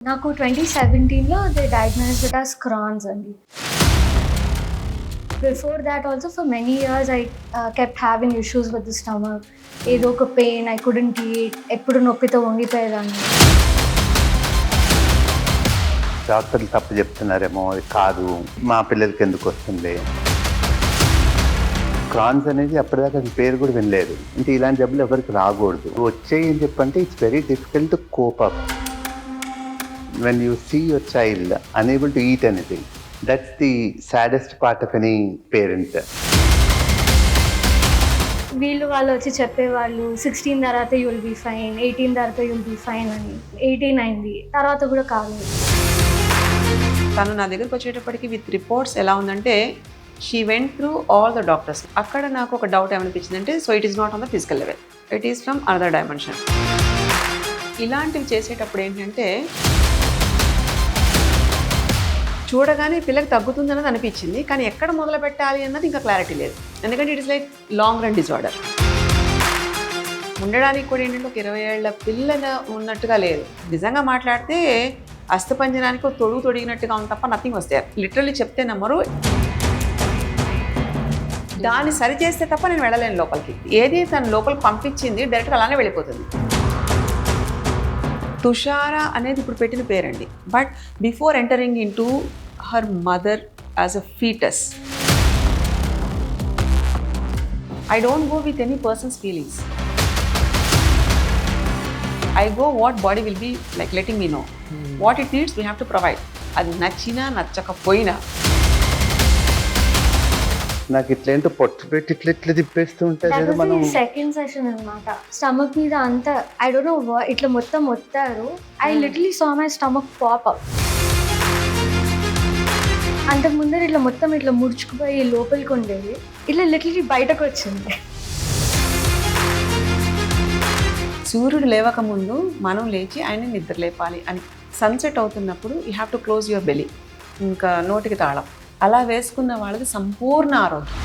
నాకు 2017లో they diagnosed it as Crohn's అండి. Before that also for many years I kept having issues with the stomach. ఏదో ఒక pain, I couldn't eat, ఎప్పుడు నొప్పితో వంగిపోయేదాన్ని. డాక్టర్లు తప్పు చెప్తున్నారేమో, అది కాదు, మా పిల్లలకి ఎందుకు వస్తుంది. క్రాన్స్ అనేది అప్పటిదాకా అది పేరు కూడా వినలేదు. అంటే ఇలాంటి జబ్బులు ఎవరికి రాకూడదు. వచ్చాయి అని చెప్పంటే it's very difficult to cope up. When you see your child unable to eat anything, that's the saddest part of any parent. వాళ్ళు వచ్చి చెప్పేవాళ్ళు 16 తర్వాత యూ విల్ బీ ఫైన్, 18 తర్వాత యూ విల్ బీ ఫైన్ అని. 18 అయింది, తర్వాత కూడా కాలేదు. తను నా దగ్గరకు వచ్చేటప్పటికి విత్ రిపోర్ట్స్ ఎలా ఉందంటే she went through all the doctors. అక్కడ నాకు ఒక డౌట్ ఏమనిపించిందంటే so it is not on the physical level, it is from another dimension. ఇలాంటివి చేసేటప్పుడు ఏంటంటే చూడగానే పిల్లకి తగ్గుతుందన్నది అనిపించింది, కానీ ఎక్కడ మొదలు పెట్టాలి అన్నది ఇంకా క్లారిటీ లేదు. ఎందుకంటే it is like long run disorder. ఉండడానికి కూడా ఏంటంటే ఒక 20 ఏళ్ల పిల్లల ఉన్నట్టుగా లేదు. నిజంగా మాట్లాడితే అస్థిపంజరానికి తొడిగినట్టుగా ఉంది తప్ప నథింగ్ వస్తాయి. లిటరల్లీ చెప్తే నమ్మరు. దాన్ని సరిచేస్తే తప్ప నేను వెళ్ళలేను లోపలికి. ఏది తను లోపలికి పంపించింది డైరెక్ట్గా అలానే వెళ్ళిపోతుంది. తుషారా అనేది ఇప్పుడు పెట్టిన పేరండి. But before entering into her mother as a foetus, I don't go with any person's feelings. I go what body will be like letting me know what it needs we have to provide. అది నచ్చినా నచ్చకపోయినా. నాకు ఇట్లేంటో పొట్టు పెట్టి ఇట్లా తిప్పేస్తూ ఉంటుంది. మనం second session అనమాట. స్టమక్ మీద అంతా ఐ డోంట్ నో ఇట్లా మొత్తం వస్తారు. I literally saw my stomach pop up. అంతకు ముందర ఇట్లా మొత్తం ఇట్లా ముడుచుకుపోయి లోపలికి ఉండేది, ఇట్లా లిటరలీ బయటకు వచ్చింది. సూర్యుడు లేవక ముందు మనం లేచి ఆయన నిద్ర లేపాలి అని. సన్సెట్ అవుతున్నప్పుడు you have to close your belly, ఇంకా నోటికి తాళం. అలా వేసుకున్న వాళ్ళది సంపూర్ణ ఆరోగ్యం.